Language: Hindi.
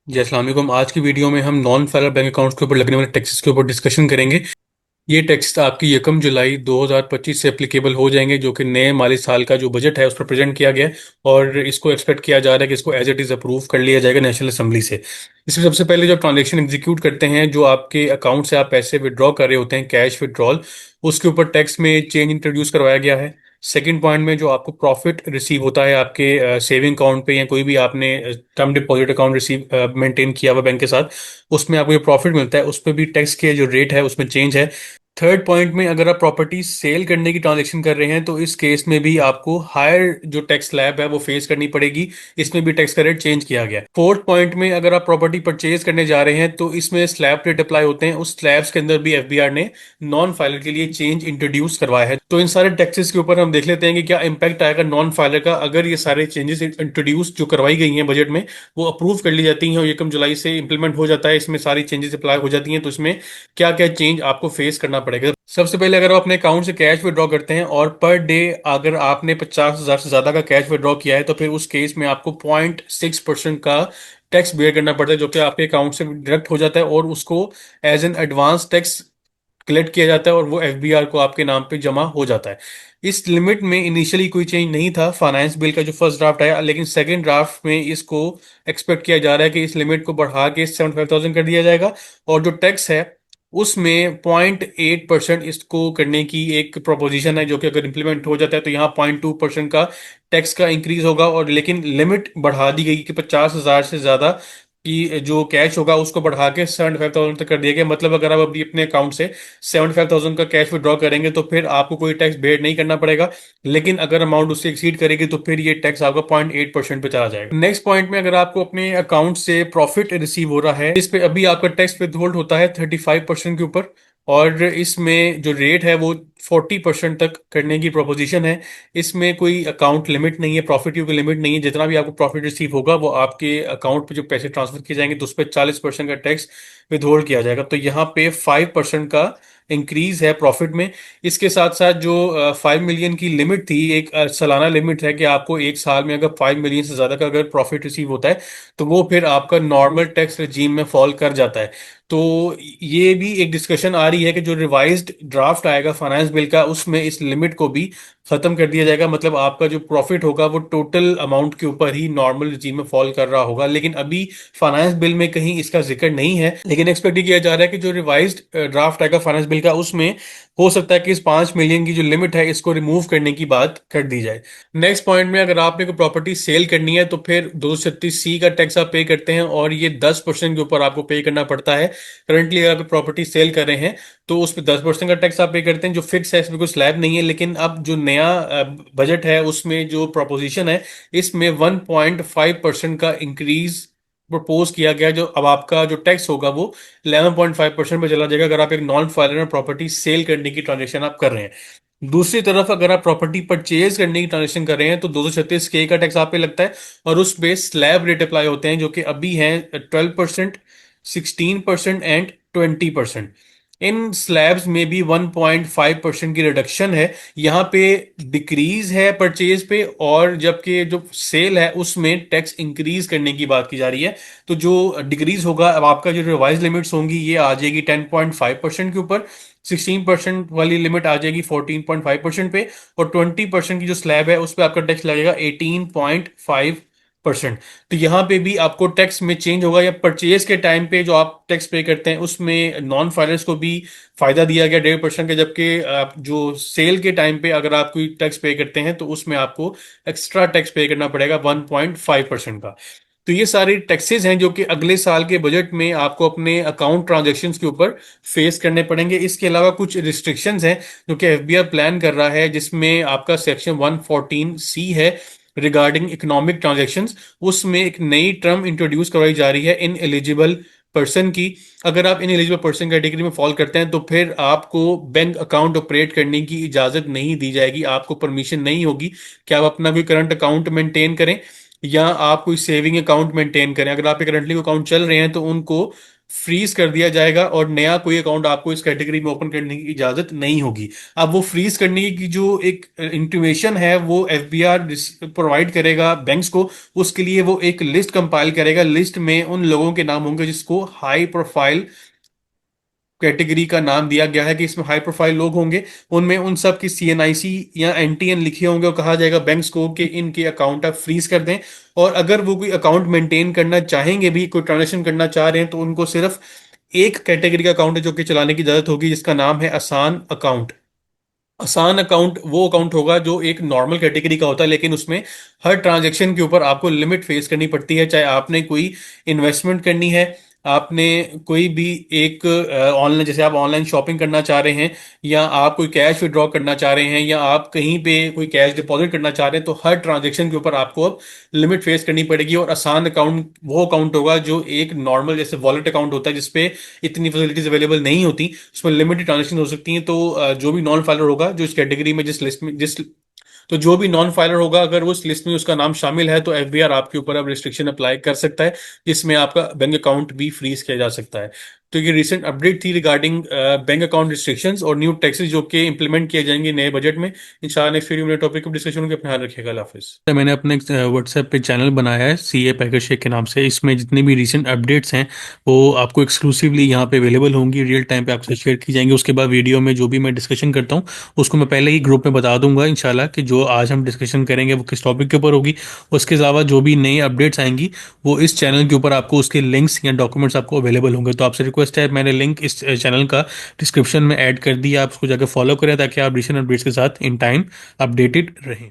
जी अस्सलाम वालेकुम। आज की वीडियो में हम नॉन फैलर बैंक अकाउंट्स के ऊपर लगने वाले टैक्सेस के ऊपर डिस्कशन करेंगे। ये टैक्स आपकी 1 जुलाई 2025 से एप्लीकेबल हो जाएंगे, जो कि नए माली साल का जो बजट है उस पर प्रेजेंट किया गया है। और इसको एक्सपेक्ट किया जा रहा है कि इसको एज इट इज़ अप्रूव कर लिया जाएगा नेशनल असेंबली से। इसमें सबसे पहले जो ट्रांजेक्शन एग्जीक्यूट करते हैं, जो आपके अकाउंट से आप पैसे विड्रॉ कर रहे होते हैं, कैश विड्रॉल, उसके ऊपर टैक्स में चेंज इंट्रोड्यूस करवाया गया है। सेकंड पॉइंट में जो आपको प्रॉफिट रिसीव होता है आपके सेविंग अकाउंट पे या कोई भी आपने term deposit account receive maintain किया हुआ बैंक के साथ, उसमें आपको जो प्रॉफिट मिलता है उस पर भी टैक्स के जो रेट है उसमें चेंज है। थर्ड पॉइंट में अगर आप प्रॉपर्टी सेल करने की ट्रांजैक्शन कर रहे हैं तो इस केस में भी आपको हायर जो टैक्स स्लैब है वो फेस करनी पड़ेगी। इसमें भी टैक्स का रेट चेंज किया गया है। फोर्थ पॉइंट में अगर आप प्रॉपर्टी परचेज करने जा रहे हैं तो इसमें स्लैब रेट अप्लाई होते हैं। उस स्लैब्स के अंदर भी एफबीआर ने नॉन फाइलर के लिए चेंज इंट्रोड्यूस करवाया है। तो इन सारे टैक्सेस के ऊपर हम देख लेते हैं कि क्या इंपैक्ट आएगा नॉन फाइलर का अगर ये सारे चेंजेस इंट्रोड्यूस जो करवाई गई हैं बजट में वो अप्रूव कर ली जाती हैं और 1 जुलाई से इंप्लीमेंट हो जाता है, इसमें सारी चेंजेस अप्लाई हो जाती हैं। तो इसमें क्या क्या चेंज आपको फेस करना पड़ेगा। सबसे पहले अगर आप अपने अकाउंट से कैश विड्रॉ करते हैं और पर डे अगर आपने 50,000 से ज्यादा का कैश विड्रॉ किया है तो फिर उस केस में आपको 0.6% का टैक्स बेयर करना पड़ता है, जो कि आपके अकाउंट से डिडक्ट हो जाता है और उसको as an advance tax collect किया जाता है और वो एफबीआर को आपके नाम पे जमा हो जाता है। इस लिमिट में इनिशियली कोई चेंज नहीं था फाइनेंस बिल का जो फर्स्ट ड्राफ्ट आया, लेकिन सेकंड ड्राफ्ट में इसको एक्सपेक्ट किया जा रहा है कि इस लिमिट को बढ़ा के 75,000 कर दिया जाएगा। और जो टैक्स है उसमें 0.8% इसको करने की एक प्रोपोजिशन है, जो कि अगर इम्प्लीमेंट हो जाता है तो यहाँ 0.2% का टैक्स का इंक्रीज होगा। और लेकिन लिमिट बढ़ा दी गई कि 50,000 से ज्यादा कि जो कैश होगा उसको बढ़ा के 75,000 तक कर दिया गया। मतलब अगर आप अभी अपने अकाउंट से 75,000 का कैश विड्रॉ करेंगे तो फिर आपको कोई टैक्स बेयर नहीं करना पड़ेगा। लेकिन अगर अमाउंट उससे एक्सीड करेगी तो फिर ये टैक्स आपका 0.8% पे चला जाएगा। नेक्स्ट पॉइंट में अगर आपको अपने अकाउंट से प्रॉफिट रिसीव हो रहा है, इस पे अभी आपका टैक्स विथहोल्ड होता है 35% के ऊपर। और इसमें जो रेट है वो 40% तक करने की प्रोपोजिशन है। इसमें कोई अकाउंट लिमिट नहीं है, प्रॉफिट की कोई लिमिट नहीं है। जितना भी आपको प्रॉफिट रिसीव होगा वो आपके अकाउंट पे जो पैसे ट्रांसफर किए जाएंगे तो उस पर 40% का टैक्स विथहोल्ड किया जाएगा। तो यहाँ पे 5% का इंक्रीज है प्रॉफिट में। इसके साथ साथ जो 5 मिलियन की लिमिट थी, एक सालाना लिमिट है कि आपको एक साल में अगर 5 मिलियन से ज्यादा का अगर प्रॉफिट रिसीव होता है तो वो फिर आपका नॉर्मल टैक्स रेजीम में फॉल कर जाता है। तो ये भी एक डिस्कशन आ रही है कि जो रिवाइज्ड ड्राफ्ट आएगा फाइनेंस बिल का उसमें इस लिमिट को भी खत्म कर दिया जाएगा। मतलब आपका जो प्रॉफिट होगा वो टोटल अमाउंट के ऊपर ही नॉर्मल रेजीम में फॉल कर रहा होगा। लेकिन अभी फाइनेंस बिल में कहीं इसका जिक्र नहीं है, लेकिन एक्सपेक्ट किया जा रहा है कि जो रिवाइज्ड ड्राफ्ट आएगा फाइनेंस बिल का उसमें हो सकता है कि इस 5 मिलियन की जो लिमिट है इसको रिमूव करने की बात कर दी जाए। नेक्स्ट पॉइंट में अगर आपने कोई प्रॉपर्टी सेल करनी है तो फिर 236C का टैक्स आप पे करते हैं और ये 10% के ऊपर आपको पे करना पड़ता है। करंटली अगर आप प्रॉपर्टी सेल कर रहे हैं तो उस पर 10% का टैक्स आप पे करते हैं, जो फिक्स है, इसमें कोई स्लैब नहीं है। लेकिन अब जो नया बजट है उसमें जो प्रोपोजिशन है इसमें 1.5% का इंक्रीज प्रपोज किया गया, जो अब आपका जो टैक्स होगा वो 11.5% पे चला जाएगा अगर आप एक नॉन फाइलर में प्रॉपर्टी सेल करने की ट्रांजेक्शन आप कर रहे हैं। दूसरी तरफ अगर आप प्रॉपर्टी परचेज करने की ट्रांजेक्शन कर रहे हैं तो 236K का टैक्स आप पे लगता है और उस पे स्लैब रेट अप्लाई होते हैं, जो कि अभी हैं 12%, 16% एंड 20%। इन स्लैब्स में भी 1.5% की रिडक्शन है। यहाँ पे डिक्रीज है परचेज पे, और जबकि जो सेल है उसमें टैक्स इंक्रीज करने की बात की जा रही है। तो जो डिक्रीज होगा, अब आपका जो रिवाइज लिमिट्स होंगी ये आ जाएगी 10.5% के ऊपर, 16% वाली लिमिट आ जाएगी 14.5% पे, और 20% की जो स्लैब है उस पर आपका टैक्स लगेगा 18.5%। तो यहाँ पे भी आपको टैक्स में चेंज होगा, या परचेज के टाइम पे जो आप टैक्स पे करते हैं उसमें नॉन फाइनेंस को भी फायदा दिया गया 1.5% का, जबकि आप जो सेल के टाइम पे अगर आप कोई टैक्स पे करते हैं तो उसमें आपको एक्स्ट्रा टैक्स पे करना पड़ेगा 1.5% का। तो ये सारे टैक्सेस हैं जो कि अगले साल के बजट में आपको अपने अकाउंट ट्रांजैक्शंस के ऊपर फेस करने पड़ेंगे। इसके अलावा कुछ रिस्ट्रिक्शंस हैं जो कि एफबीआर प्लान कर रहा है, जिसमें आपका सेक्शन 114C है रिगार्डिंग इकोनॉमिक ट्रांजैक्शंस। उसमें एक नई टर्म इंट्रोड्यूस करवाई जा रही है इन एलिजिबल पर्सन की। अगर आप इन एलिजिबल पर्सन कैटेगरी में फॉल करते हैं तो फिर आपको बैंक अकाउंट ऑपरेट करने की इजाजत नहीं दी जाएगी, आपको परमिशन नहीं होगी कि आप अपना कोई करंट अकाउंट मेंटेन करें। या आप कोई सेविंग अकाउंट मेंटेन करें, अगर आप करंटली अकाउंट चल रहे हैं तो उनको फ्रीज कर दिया जाएगा और नया कोई अकाउंट आपको इस कैटेगरी में ओपन करने की इजाजत नहीं होगी। अब वो फ्रीज करने की जो एक इंटीमेशन है वो एफबीआर प्रोवाइड करेगा बैंक्स को। उसके लिए वो एक लिस्ट कंपाइल करेगा, लिस्ट में उन लोगों के नाम होंगे जिसको हाई प्रोफाइल कैटेगरी का नाम दिया गया है कि इसमें हाई प्रोफाइल लोग होंगे। उनमें उन सब की सीएनआईसी या एनटीएन लिखे होंगे और कहा जाएगा बैंक्स को कि इनके अकाउंट आप फ्रीज कर दें। और अगर वो कोई अकाउंट मेंटेन करना चाहेंगे भी, कोई ट्रांजेक्शन करना चाह रहे हैं, तो उनको सिर्फ एक कैटेगरी का अकाउंट है जो कि चलाने की इजाजत होगी, जिसका नाम है आसान अकाउंट। आसान अकाउंट वो अकाउंट होगा जो एक नॉर्मल कैटेगरी का होता है, लेकिन उसमें हर ट्रांजैक्शन के ऊपर आपको लिमिट फेस करनी पड़ती है। चाहे आपने कोई इन्वेस्टमेंट करनी है, आपने कोई भी एक ऑनलाइन, जैसे आप ऑनलाइन शॉपिंग करना चाह रहे हैं, या आप कोई कैश विड्रॉ करना चाह रहे हैं, या आप कहीं पे कोई कैश डिपॉजिट करना चाह रहे हैं, तो हर ट्रांजैक्शन के ऊपर आपको अब लिमिट फेस करनी पड़ेगी। और आसान अकाउंट वो अकाउंट होगा जो एक नॉर्मल जैसे वॉलेट अकाउंट होता है जिसपे इतनी फैसिलिटीज अवेलेबल नहीं होती, उसमें लिमिटेड ट्रांजेक्शन हो सकती हैं। तो जो भी नॉन फाइलर होगा जो इस कैटेगरी में, जिस लिस्ट में, जिस तो जो भी नॉन फाइलर होगा अगर वो उस लिस्ट में उसका नाम शामिल है, तो एफबीआर आपके ऊपर अब रिस्ट्रिक्शन अप्लाई कर सकता है, जिसमें आपका बैंक अकाउंट भी फ्रीज किया जा सकता है। तो ये रिसेंट अपडेट थी रिगार्डिंग बैंक अकाउंट रिस्ट्रिक्शंस और न्यू टैक्सेस जो कि इंप्लीमेंट किए जाएंगे नए बजट में। इंशाल्लाह नेक्स्ट वीडियो में टॉपिक पर डिस्कशन होगी। अपना ध्यान रखिएगा। अल्लाह हाफिज। मैंने अपने व्हाट्सएप पे चैनल बनाया है सीए पैकेज शेख के नाम से। इसमें जितने भी रिसेंट अपडेट्स हैं वो आपको एक्सक्लूसिवली यहाँ पे अवेलेबल होंगी, रियल टाइम पे आपसे शेयर की जाएंगी। उसके बाद वीडियो में जो भी मैं डिस्कशन करता हूँ उसको मैं पहले ही ग्रुप में बता दूंगा इंशाल्लाह कि जो आज हम डिस्कशन करेंगे वो किस टॉपिक के ऊपर होगी। उसके अलावा जो भी नई अपडेट्स आएंगी वो इस चैनल के ऊपर आपको उसके लिंक्स या डॉक्यूमेंट्स आपको अवेलेबल होंगे। तो आपसे रिक्वेस्ट है, मैंने लिंक इस चैनल का डिस्क्रिप्शन में ऐड कर दिया, आप उसको जाकर फॉलो करें ताकि आप रिसेंट अपडेट्स के साथ इन टाइम अपडेटेड रहें।